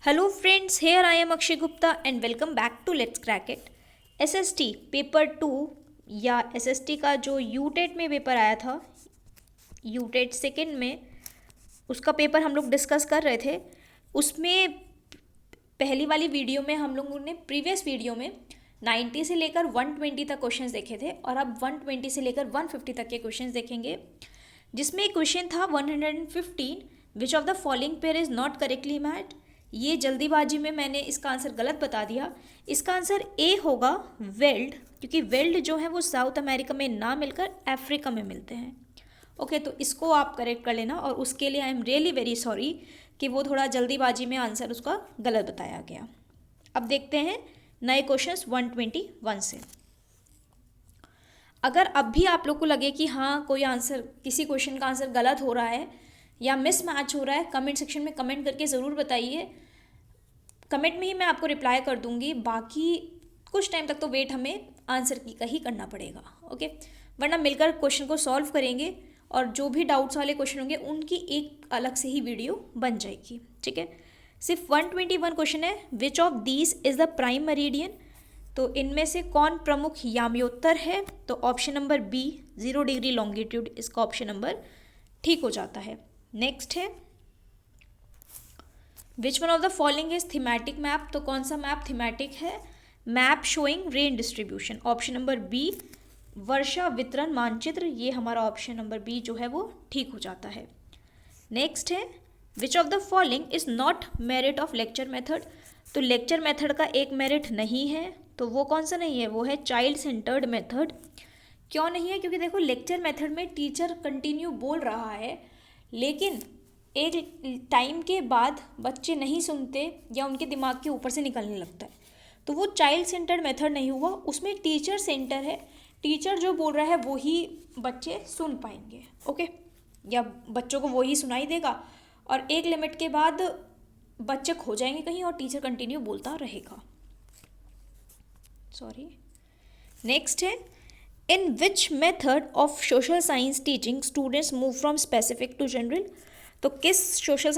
Hello friends, here I am Akshay Gupta and welcome back to Let's Crack It. SST paper 2 या SST का जो UTET में paper आया था, UTET second में उसका पेपर हम लोग डिस्कस कर रहे थे। उसमें पहली वाली वीडियो में हम लोगों ने प्रीवियस वीडियो में 90 से लेकर 120 तक क्वेश्चंस देखे थे और अब 120 से लेकर 150 तक के क्वेश्चंस देखेंगे, जिसमें एक क्वेश्चन था 115 विच of the following pair is not correctly match. ये जल्दीबाजी में मैंने इसका आंसर गलत बता दिया। इसका आंसर ए होगा वेल्ड, क्योंकि वेल्ड जो है वो साउथ अमेरिका में ना मिलकर अफ्रीका में मिलते हैं। ओके, तो इसको आप करेक्ट कर लेना और उसके लिए I am really very sorry कि वो थोड़ा जल्दीबाजी में आंसर उसका गलत बताया गया। अब देखते हैं नए क्वेश्चंस 121 से। अगर अब भी आप लोग को लगे कि हाँ कोई आंसर, किसी क्वेश्चन का आंसर गलत हो रहा है या मिस मैच हो रहा है, कमेंट सेक्शन में कमेंट करके ज़रूर बताइए। कमेंट में ही मैं आपको रिप्लाई कर दूंगी। बाकी कुछ टाइम तक तो वेट हमें आंसर की का ही करना पड़ेगा, ओके। वरना मिलकर क्वेश्चन को सॉल्व करेंगे और जो भी डाउट्स वाले क्वेश्चन होंगे उनकी एक अलग से ही वीडियो बन जाएगी, ठीक है। सिर्फ 121 क्वेश्चन है। Which of these is the prime meridian, तो इनमें से कौन प्रमुख याम्योत्तर है? तो option number B 0 degree longitude, इसका ऑप्शन नंबर ठीक हो जाता है। नेक्स्ट है which one of the following is thematic map, तो कौन सा मैप थीमेटिक है? Map showing rain distribution, option number B वर्षा वितरण मानचित्र, ये हमारा ऑप्शन नंबर बी जो है वो ठीक हो जाता है। नेक्स्ट है which of the following is not merit of lecture method, तो लेक्चर मेथड का एक मेरिट नहीं है, तो वो कौन सा नहीं है? वो है चाइल्ड सेंटर्ड मेथड। क्यों नहीं है? क्योंकि देखो लेक्चर मेथड में टीचर कंटिन्यू बोल रहा है, लेकिन एक टाइम के बाद बच्चे नहीं सुनते या उनके दिमाग के ऊपर से निकलने लगता है, तो वो चाइल्ड सेंटर्ड मेथड नहीं हुआ। उसमें टीचर सेंटर है, टीचर जो बोल रहा है वो ही बच्चे सुन पाएंगे, ओके, या बच्चों को वो ही सुनाई देगा और एक लिमिट के बाद बच्चे खो जाएंगे कहीं और टीचर कंटिन्यू बोलता रहेगा। सॉरी। नेक्स्ट है in which method of social science teaching students move from specific to general, तो किस सोशल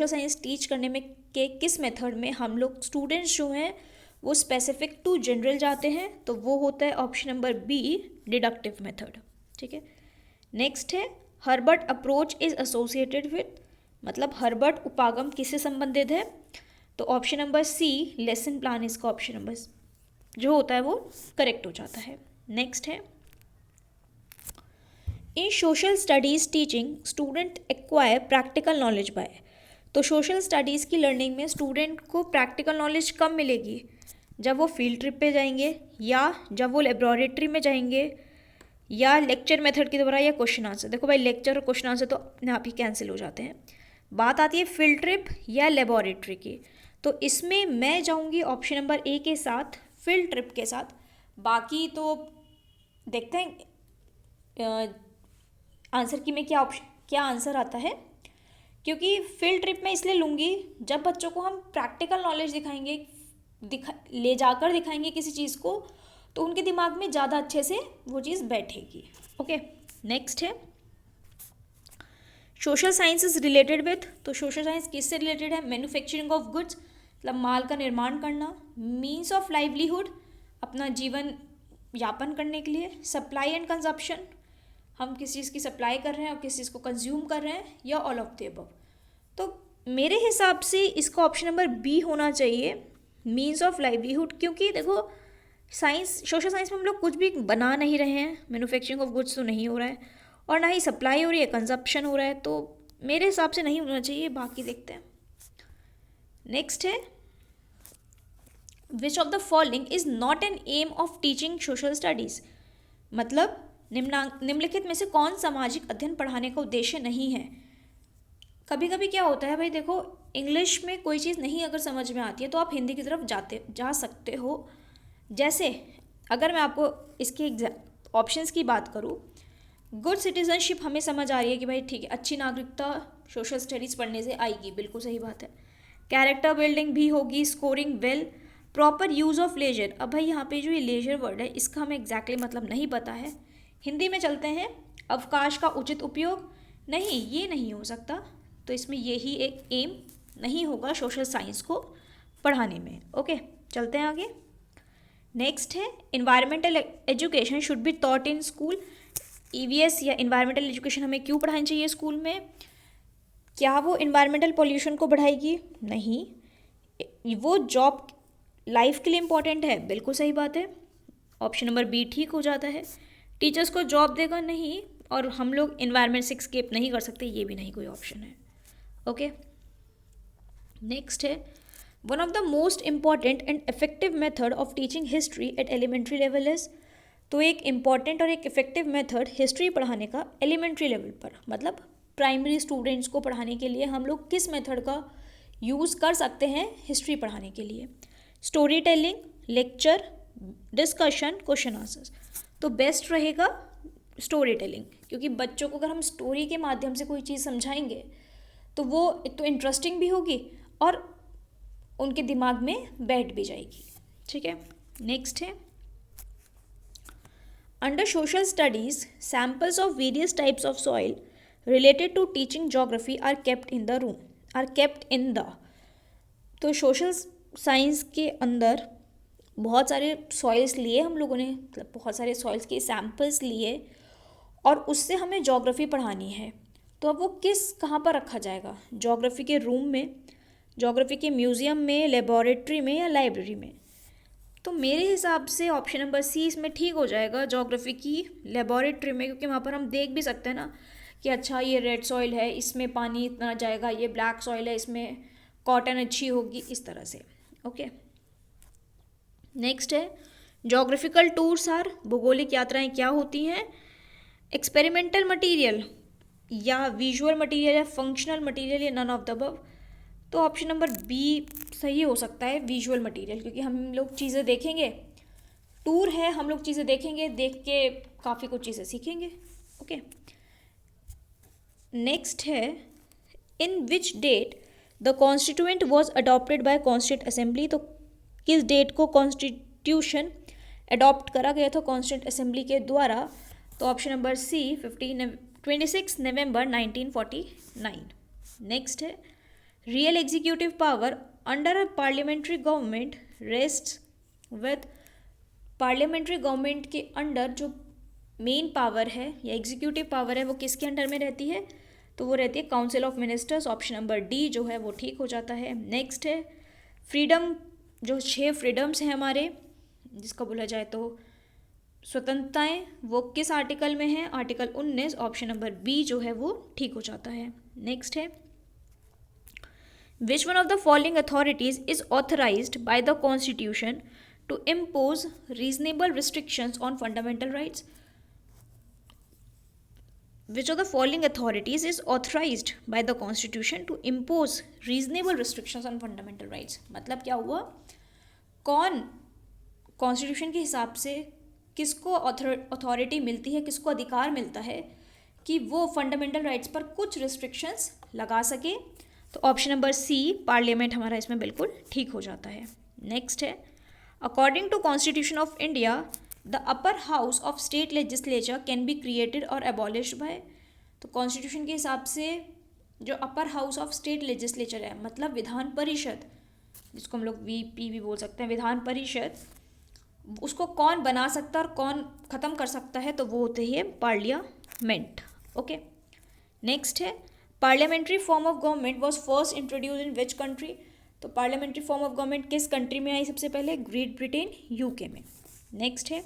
साइंस टीच करने में के किस मेथड में हम लोग स्टूडेंट्स जो हैं वो स्पेसिफिक टू जनरल जाते हैं? तो वो होता है option number B deductive method, ठीक है। नेक्स्ट है Herbart approach is associated with, मतलब हर्बर्ट उपागम किससे संबंधित है? तो option number C lesson plan, इसका ऑप्शन नंबर जो होता है वो करेक्ट हो जाता है। नेक्स्ट है in social studies teaching student acquire practical knowledge by, तो सोशल स्टडीज़ की लर्निंग में स्टूडेंट को प्रैक्टिकल नॉलेज कब मिलेगी? जब वो फील्ड ट्रिप पे जाएंगे या जब वो लेबोरेटरी में जाएंगे या लेक्चर मेथड के द्वारा या क्वेश्चन आंसर। देखो भाई लेक्चर और क्वेश्चन आंसर तो अपने आप ही कैंसिल हो जाते हैं, बात आती है फील्ड ट्रिप या लेबोरेटरी की। तो इसमें मैं जाऊंगी ऑप्शन नंबर ए के साथ, फील्ड ट्रिप के साथ। बाकी तो देखते हैं आंसर की में क्या आंसर आता है, क्योंकि फील्ड ट्रिप में इसलिए लूँगी जब बच्चों को हम प्रैक्टिकल नॉलेज दिखाएंगे, ले जाकर दिखाएंगे किसी चीज़ को, तो उनके दिमाग में ज़्यादा अच्छे से वो चीज़ बैठेगी, ओके। नेक्स्ट है social science is related with, तो सोशल साइंस किससे रिलेटेड है? मैन्युफैक्चरिंग ऑफ गुड्स, मतलब माल का निर्माण करना। मीन्स ऑफ लाइवलीहुड, अपना जीवन यापन करने के लिए। सप्लाई एंड कंजप्शन, हम किस चीज़ की सप्लाई कर रहे हैं और किस चीज़ को कंज्यूम कर रहे हैं, या ऑल ऑफ द अबव। तो मेरे हिसाब से इसका ऑप्शन नंबर बी होना चाहिए, मीन्स ऑफ लाइवलीहुड, क्योंकि देखो साइंस, सोशल साइंस में हम लोग कुछ भी बना नहीं रहे हैं, मैन्युफैक्चरिंग ऑफ गुड्स तो नहीं हो रहा है और ना ही सप्लाई हो रही है, कंजप्शन हो रहा है, तो मेरे हिसाब से नहीं होना चाहिए। बाकी देखते हैं। नेक्स्ट है which of the following is not an aim of teaching social studies, मतलब निम्नलिखित में से कौन सामाजिक अध्ययन पढ़ाने का उद्देश्य नहीं है? कभी कभी क्या होता है भाई, देखो इंग्लिश में कोई चीज़ नहीं अगर समझ में आती है तो आप हिंदी की तरफ जा सकते हो। जैसे अगर मैं आपको इसके ऑप्शंस की बात करूँ, गुड सिटीजनशिप हमें समझ आ रही है कि भाई ठीक है, अच्छी नागरिकता सोशल स्टडीज़ पढ़ने से आएगी, बिल्कुल सही बात है। कैरेक्टर बिल्डिंग भी होगी, scoring well, proper use of leisure. अब भाई यहाँ पे जो ये लेजर वर्ड है इसका हमें एग्जैक्टली मतलब नहीं पता है। हिंदी में चलते हैं, अवकाश का उचित उपयोग, नहीं ये नहीं हो सकता, तो इसमें यही एक एम नहीं होगा सोशल साइंस को पढ़ाने में। ओके, चलते हैं आगे। नेक्स्ट है environmental education should be taught in school. EVS या इन्वायरमेंटल एजुकेशन हमें क्यों पढ़ानी चाहिए स्कूल में? क्या वो इन्वायरमेंटल पॉल्यूशन को बढ़ाएगी? नहीं। वो जॉब लाइफ के लिए इम्पॉर्टेंट है, बिल्कुल सही बात है, ऑप्शन नंबर बी ठीक हो जाता है। टीचर्स को जॉब देगा? नहीं। और हम लोग इन्वायरमेंट से एस्केप नहीं कर सकते, ये भी नहीं कोई ऑप्शन है। ओके, नेक्स्ट है one of the most important and effective method of teaching history at elementary level is. तो एक इम्पॉर्टेंट और एक इफेक्टिव मेथड हिस्ट्री पढ़ाने का एलिमेंट्री लेवल पर, मतलब प्राइमरी स्टूडेंट्स को पढ़ाने के लिए हम लोग किस मेथड का यूज़ कर सकते हैं हिस्ट्री पढ़ाने के लिए? Story telling, lecture, discussion, question answers. तो बेस्ट रहेगा स्टोरी टेलिंग, क्योंकि बच्चों को अगर हम स्टोरी के माध्यम से कोई चीज़ समझाएंगे तो वो एक तो इंटरेस्टिंग भी होगी और उनके दिमाग में बैठ भी जाएगी। ठीक है, नेक्स्ट है under social studies samples of various types of soil related to teaching geography are kept in the room, are kept in the. तो सोशल साइंस के अंदर बहुत सारे सॉइल्स लिए हम लोगों ने, मतलब बहुत सारे सॉइल्स के सैम्पल्स लिए और उससे हमें ज्योग्राफी पढ़ानी है। तो अब वो कहाँ पर रखा जाएगा? ज्योग्राफी के रूम में, ज्योग्राफी के म्यूज़ियम में, लेबोरेटरी में या लाइब्रेरी में? तो मेरे हिसाब से ऑप्शन नंबर सी इसमें ठीक हो जाएगा, ज्योग्राफी की लेबोरेटरी में, क्योंकि वहाँ पर हम देख भी सकते हैं ना कि अच्छा ये रेड सॉइल है, इसमें पानी इतना जाएगा, ये ब्लैक सॉइल है, इसमें कॉटन अच्छी होगी, इस तरह से। ओके, नेक्स्ट है ज्योग्राफिकल टूर्स आर, भूगोलिक यात्राएं क्या होती हैं? एक्सपेरिमेंटल मटेरियल या विजुअल मटेरियल या फंक्शनल मटेरियल या नन ऑफ द अबव? तो ऑप्शन नंबर बी सही हो सकता है, विजुअल मटेरियल, क्योंकि हम लोग चीज़ें देखेंगे, टूर है, हम लोग चीज़ें देखेंगे, देख के काफ़ी कुछ चीज़ें सीखेंगे। ओके, नेक्स्ट है in which date the constituent was adopted by constituent assembly. तो किस डेट को कॉन्स्टिट्यूशन अडॉप्ट करा गया था कॉन्स्टिट्यूंट असेंबली के द्वारा? तो ऑप्शन नंबर सी 26 नवंबर 1949। नेक्स्ट है real executive power under a parliamentary government rests with. Parliamentary government के अंडर जो मेन पावर है या एग्जीक्यूटिव पावर है वो किसके अंडर में रहती है? तो वो रहती है council of ministers, option number D जो है वो ठीक हो जाता है। नेक्स्ट है फ्रीडम, जो 6 फ्रीडम्स हैं हमारे, जिसका बोला जाए तो स्वतंत्रताएं, वो किस आर्टिकल में है? आर्टिकल 19, ऑप्शन नंबर बी जो है वो ठीक हो जाता है। नेक्स्ट है which one of the following authorities is authorised by the constitution to impose reasonable restrictions on fundamental rights? Which of the following authorities is authorized by the constitution to impose reasonable restrictions on fundamental rights? मतलब क्या हुआ, कौन constitution के हिसाब से किसको authority मिलती है, किसको अधिकार मिलता है कि वो फंडामेंटल राइट्स पर कुछ रिस्ट्रिक्शंस लगा सके? तो ऑप्शन नंबर सी पार्लियामेंट हमारा इसमें बिल्कुल ठीक हो जाता है। नेक्स्ट है according to constitution of India the upper house of state legislature can be created और एबॉलिश्ड बाय। तो कॉन्स्टिट्यूशन के हिसाब से जो upper house of state legislature है, मतलब विधान परिषद, जिसको हम लोग वीपी भी बोल सकते हैं, विधान परिषद, उसको कौन बना सकता है और कौन ख़त्म कर सकता है? तो वो होते हैं पार्लियामेंट। ओके, नेक्स्ट है parliamentary form of government was first introduce in which country? तो पार्लियामेंट्री फॉर्म ऑफ गवर्नमेंट किस कंट्री में आई सबसे पहले? ग्रेट ब्रिटेन, यूके में। नेक्स्ट है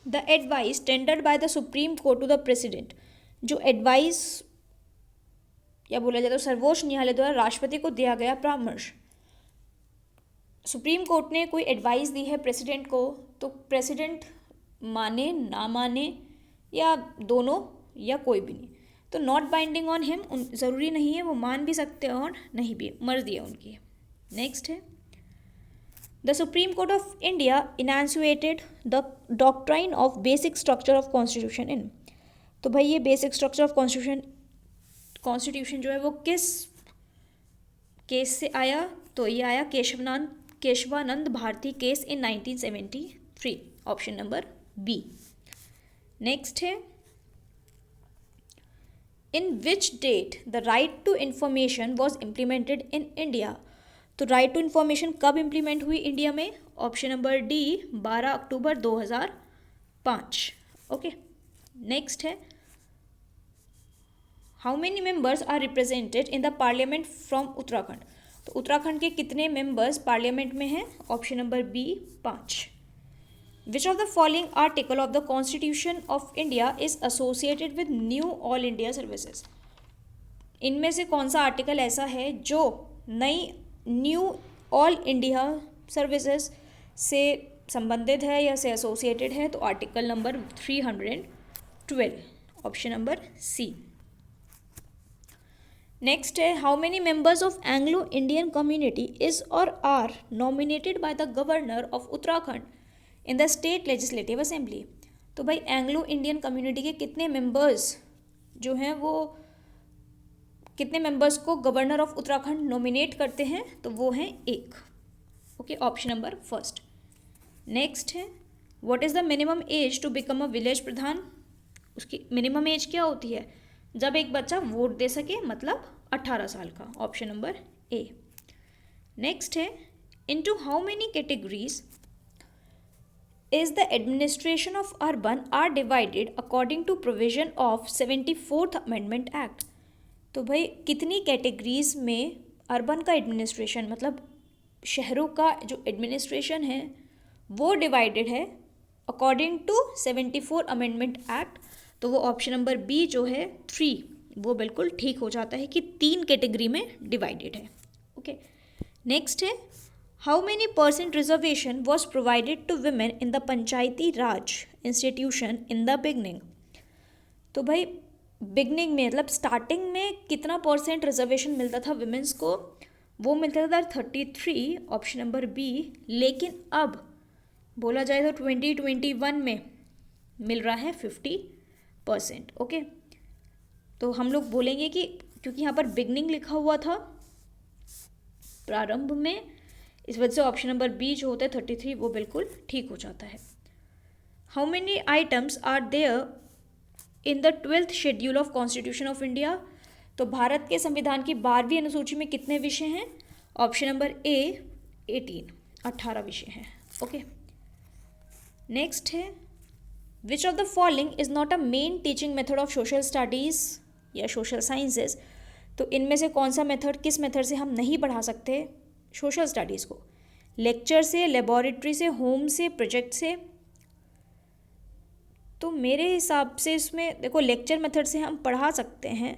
the advice tendered by the supreme Court to the President. जो एडवाइस या बोला जाए तो सर्वोच्च न्यायालय द्वारा राष्ट्रपति को दिया गया परामर्श, सुप्रीम कोर्ट ने कोई एडवाइस दी है प्रेसिडेंट को, तो प्रेसिडेंट माने ना माने या दोनों या कोई भी नहीं, तो नॉट बाइंडिंग ऑन हिम, ज़रूरी नहीं है, वो मान भी सकते हैं और नहीं भी, मर्जी है उनकी। नेक्स्ट है the supreme court of India enunciated the doctrine of basic structure of constitution in. तो भाई ये बेसिक स्ट्रक्चर ऑफ कॉन्स्टिट्यूशन जो है वो किस केस से आया? तो ये आया Kesavananda Bharati case in 1973, option number B. Next है in which date the right to information was implemented in India. तो राइट टू इन्फॉर्मेशन कब इम्प्लीमेंट हुई इंडिया में? ऑप्शन नंबर डी 12 अक्टूबर 2005। ओके, नेक्स्ट है how many members are represented in the parliament from Uttarakhand. तो उत्तराखंड के कितने मेंबर्स पार्लियामेंट में हैं? Option number B 5। Which of the following article of the constitution of India is associated with knew all India services. इनमें से कौन सा article ऐसा है जो नई न्यू ऑल इंडिया सर्विसेज से संबंधित है या से एसोसिएटेड है? तो article number 312, option number C. Next है how many members of Anglo Indian community is और are nominated by the governor of Uttarakhand in the state legislative assembly. तो भाई एंग्लो इंडियन कम्युनिटी के कितने मेंबर्स जो हैं वो कितने मेंबर्स को गवर्नर ऑफ उत्तराखंड नॉमिनेट करते हैं? तो वो हैं 1। Okay, option number first. Next है what is the minimum age to become a village pradhan. उसकी मिनिमम एज क्या होती है? जब एक बच्चा वोट दे सके, मतलब 18 साल का। Option number A. नेक्स्ट है into how many categories is the administration of urban are divided according to provision of 74th amendment act. तो भाई कितनी कैटेगरीज में अर्बन का एडमिनिस्ट्रेशन, मतलब शहरों का जो एडमिनिस्ट्रेशन है वो डिवाइडेड है अकॉर्डिंग टू 74 अमेंडमेंट एक्ट? तो वो ऑप्शन नंबर बी जो है 3 वो बिल्कुल ठीक हो जाता है कि 3 कैटेगरी में डिवाइडेड है। ओके, नेक्स्ट है how many % reservation was provided to women in the Panchayati Raj institution in the beginning. तो भाई बिगनिंग में मतलब स्टार्टिंग में कितना % रिजर्वेशन मिलता था वुमेन्स को? वो मिलता था 33, ऑप्शन नंबर बी। लेकिन अब बोला जाए तो 2021 में मिल रहा है 50%। ओके, तो हम लोग बोलेंगे कि क्योंकि यहाँ पर बिगनिंग लिखा हुआ था प्रारंभ में, इस वजह से ऑप्शन नंबर बी जो होता है 33 वो बिल्कुल ठीक हो जाता है। How many items are there in the 12th schedule of constitution of India. तो भारत के संविधान की 12वीं अनुसूची में कितने विषय हैं? ऑप्शन नंबर ए 18 विषय हैं। ओके, नेक्स्ट है which of the following is not a main teaching method of social studies या सोशल साइंसेज। तो इनमें से कौन सा मेथड, किस मेथड से हम नहीं पढ़ा सकते सोशल स्टडीज़ को? लेक्चर से, लेबोरेटरी से, होम से, प्रोजेक्ट से? तो मेरे हिसाब से इसमें देखो लेक्चर मेथड से हम पढ़ा सकते हैं,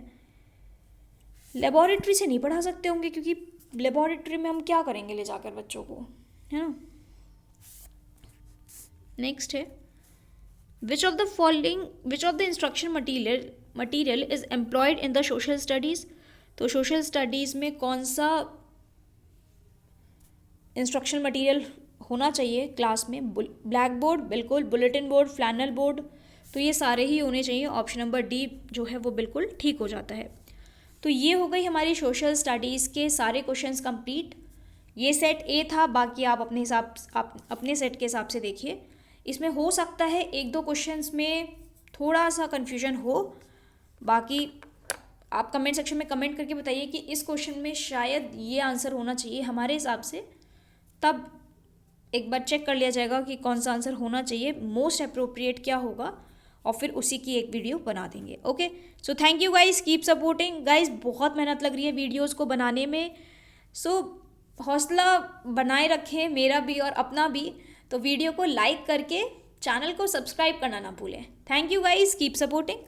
लेबोरेटरी से नहीं पढ़ा सकते होंगे क्योंकि लेबोरेटरी में हम क्या करेंगे ले जाकर बच्चों को, है ना। नेक्स्ट है which of the instruction material is employed in the social studies. तो सोशल स्टडीज़ में कौन सा इंस्ट्रक्शन मटीरियल होना चाहिए क्लास में? ब्लैक बोर्ड, बिल्कुल, बुलेटिन बोर्ड, फ्लैनल बोर्ड, तो ये सारे ही होने चाहिए। ऑप्शन नंबर डी जो है वो बिल्कुल ठीक हो जाता है। तो ये हो गई हमारी सोशल स्टडीज़ के सारे क्वेश्चंस कंप्लीट। ये सेट ए था, बाकी आप अपने सेट के हिसाब से देखिए। इसमें हो सकता है 1-2 क्वेश्चंस में थोड़ा सा कन्फ्यूजन हो, बाकी आप कमेंट सेक्शन में कमेंट करके बताइए कि इस क्वेश्चन में शायद ये आंसर होना चाहिए हमारे हिसाब से, तब एक बार चेक कर लिया जाएगा कि कौन सा आंसर होना चाहिए, मोस्ट अप्रोप्रिएट क्या होगा, और फिर उसी की एक वीडियो बना देंगे। Okay, so thank you guys, keep supporting guys. बहुत मेहनत लग रही है वीडियोस को बनाने में, सो हौसला बनाए रखें मेरा भी और अपना भी। तो वीडियो को लाइक करके चैनल को सब्सक्राइब करना ना भूलें। Thank you guys, keep supporting.